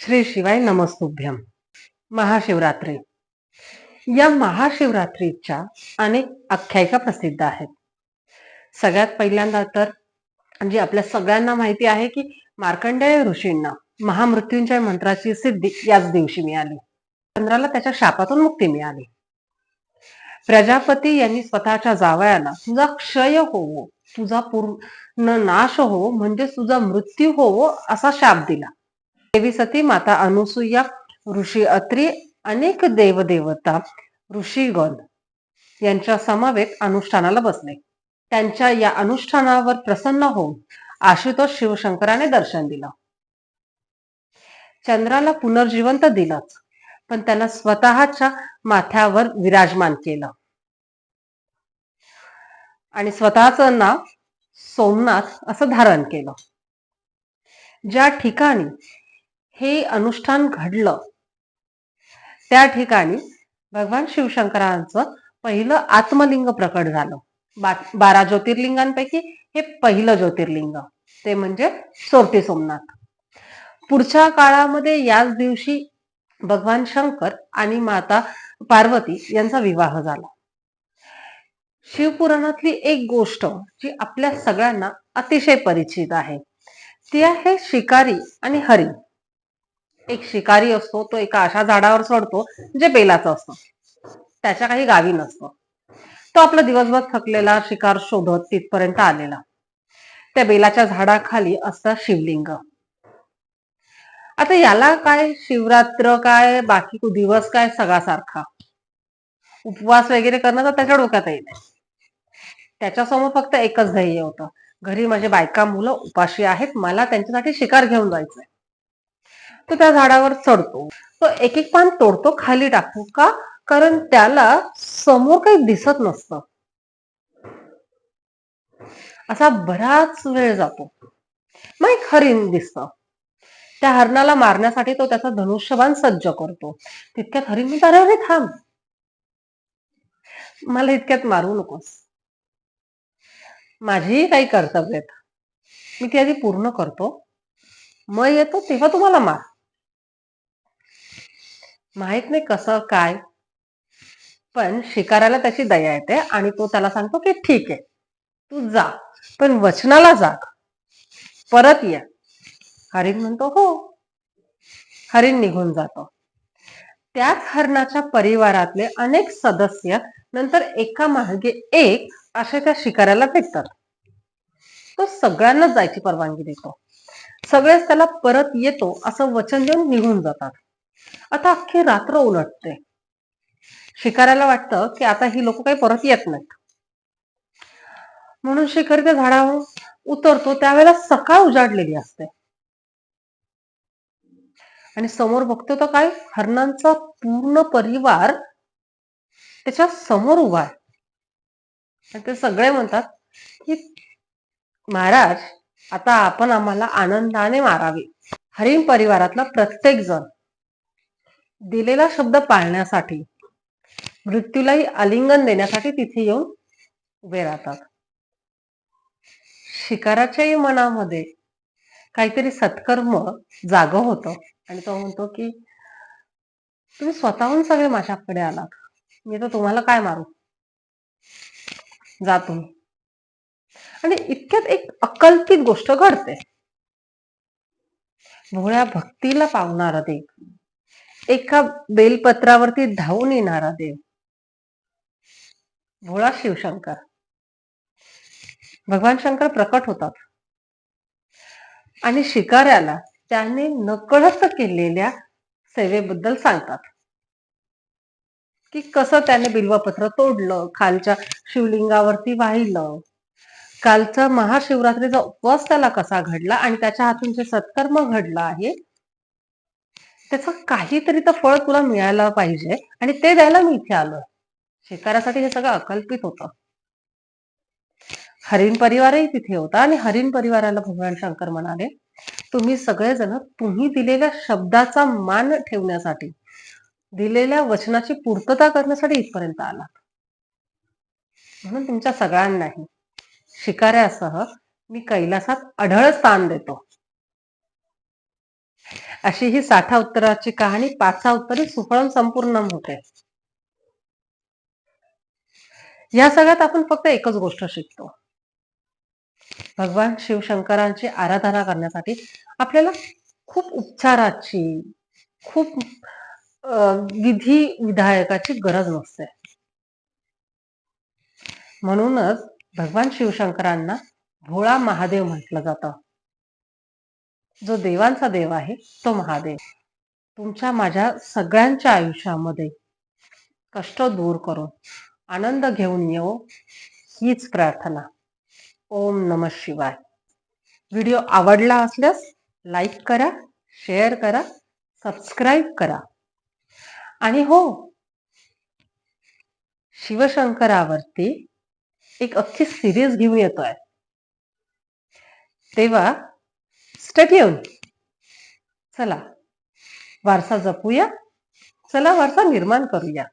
श्री शिवाय नमस्तुभ्यम. महाशिवरात्री. या महाशिवरात्रीच्या अनेक आख्यायिका प्रसिद्ध आहेत. सगळ्यात पहिल्यांदा तर म्हणजे आपल्या सगळ्यांना माहिती आहे की मार्कंडेय ऋषींना महामृत्युंजय मंत्राची सिद्धी याच दिवशी मिळाली. चंद्राला त्याच्या शापातून मुक्ती मिळाली. प्रजापती यांनी स्वतःच्या जावयाला तुझा क्षय होवो, तुझा पूर्ण नाश होवो, म्हणजे तुझा मृत्यू होवो असा शाप दिला. देवी सती, माता अनुसूया, ऋषी अत्री, अनेक देवदेवता, ऋषीगण यांच्या समवेत अनुष्ठानाला बसले. त्यांच्या या अनुष्ठानावर प्रसन्न होऊन आशुतोष शिवशंकराने दर्शन दिलं. चंद्राला पुनर्जिवंत दिलंच, पण त्याला स्वतःच्या माथ्यावर विराजमान केलं आणि स्वतःचं नाव सोमनाथ असं धारण केलं. ज्या ठिकाणी हे अनुष्ठान घडलं त्या ठिकाणी भगवान शिवशंकरांचं पहिलं आत्मलिंग प्रकट झालं. 12 ज्योतिर्लिंगांपैकी हे पहिलं ज्योतिर्लिंग, ते म्हणजे सोरटी सोमनाथ. पुढच्या काळामध्ये याच दिवशी भगवान शंकर आणि माता पार्वती यांचा विवाह झाला. शिवपुराणातली एक गोष्ट जी आपल्या सगळ्यांना अतिशय परिचित आहे ती आहे शिकारी आणि हरिण. एक शिकारी असतो, तो एका अशा झाडावर चढतो जे बेलाचं असतं, त्याच्या काही गावी नसतं. तो आपला दिवसभर थकलेला शिकार शोधत तिथपर्यंत आलेला. त्या बेलाच्या झाडाखाली असतं शिवलिंग. आता याला काय शिवरात्र काय बाकी दिवस काय सगळा सारखा, उपवास वगैरे करणं तर त्याच्या डोक्यातही नाही. त्याच्यासमोर फक्त एकच ध्येय होतं, घरी माझे बायका मुलं उपाशी आहेत, मला त्यांच्यासाठी शिकार घेऊन जायचंय. तो त्या झाडावर चढतो, तो एक एक पान तोडतो, खाली टाकतो. का? कारण त्याला समोर काही दिसत नसतं. असा बराच वेळ जातो. मग एक हरिण दिसतं. त्या हरणाला मारण्यासाठी तो त्याचा धनुष्यबाण सज्ज करतो. तितक्यात हरिण म्हणतो, अरे अरे थांब, मला इतक्यात मारू नकोस, माझीही काही कर्तव्य आहेत, मी ती आधी पूर्ण करतो, मग येतो तेव्हा तुम्हाला मार. माहित नाही कसं काय, पण शिकाराला त्याची दया येते आणि तो त्याला सांगतो की ठीक आहे, तू जा, पण वचनाला जाग, परत ये. हरिण म्हणतो हो. हरिण निघून जातो. त्याच हरणाच्या परिवारातले अनेक सदस्य नंतर एका मागे एक असे त्या शिकाऱ्याला भेटतात. तो सगळ्यांनाच जायची परवानगी देतो. सगळेच त्याला परत येतो असं वचन देऊन निघून जातात. आता अख्खी रात्र उलटते. शिकाऱ्याला वाटतं की आता ही लोक काही परत येत नाहीत, म्हणून शिकारी त्या झाडावर उतरतो. त्यावेळेला सकाळ उजाडलेली असते आणि समोर बघतो तर काय, हरणांचा पूर्ण परिवार त्याच्या समोर उभा आहे. आणि ते सगळे म्हणतात की महाराज, आता आपण आम्हाला आनंदाने मारावे. हरिण परिवारातला प्रत्येक जण दिलेला शब्द पाळण्यासाठी, मृत्यूलाही आलिंगन देण्यासाठी तिथे येऊन उभे राहतात. शिकाराच्याही मनामध्ये काहीतरी सत्कर्म जाग होतं आणि तो म्हणतो की तुम्ही स्वतःहून सगळे माझ्याकडे आलात, मी तर तुम्हाला काय मारू, जा तुम्ही. आणि इतक्यात एक अकल्पित गोष्ट घडते. भोळ्या भक्तीला पावणारा देव, एका बेलपत्रावरती धावून येणारा देव, भोळा शिवशंकर, भगवान शंकर प्रकट होतात आणि शिकाऱ्याला त्याने नकळत केलेल्या सेवेबद्दल सांगतात की कसं त्याने बिल्वपत्र तोडलं, खालच्या शिवलिंगावरती वाहिलं, कालचा महाशिवरात्रीचा उपवास त्याला कसा घडला आणि त्याच्या हातून जे सत्कर्म घडलं आहे त्याचं काहीतरी तर फळ तुला मिळायला पाहिजे आणि ते द्यायला मी इथे आलोय. शिकाऱ्यासाठी हे सगळं अकल्पित होतं. हरिण परिवारही तिथे होता आणि हरिण परिवाराला भगवान शंकर म्हणाले, तुम्ही सगळेजण तुम्ही दिलेल्या शब्दाचा मान ठेवण्यासाठी, दिलेल्या वचनाची पूर्तता करण्यासाठी इथपर्यंत आलात, म्हणून तुमच्या सगळ्यांनाही शिकाऱ्यासह मी कैलासात अढळ स्थान देतो. अशी ही 60 उत्तराची कहाणी 5 उत्तरे सुफळून संपूर्ण होते. या सगळ्यात आपण फक्त एकच गोष्ट शिकतो. भगवान शिवशंकरांची आराधना करण्यासाठी आपल्याला खूप उपचाराची, खूप विधी विधायकाची गरज नसते. म्हणूनच भगवान शिवशंकरांना भोळा महादेव म्हटलं जातं. जो देवांचा देव आहे तो महादेव तुमच्या माझ्या सगळ्यांच्या आयुष्यामध्ये कष्ट दूर करून आनंद घेऊन येऊ हीच प्रार्थना. ओम नमः शिवाय. व्हिडिओ आवडला असल्यास लाईक करा, शेअर करा, सबस्क्राईब करा. आणि हो, शिवशंकरावरती एक अख्खी सिरीज घेऊन येतोय. तेव्हा स्टे ट्यून. चला वारसा जपूया, चला वारसा निर्माण करूया.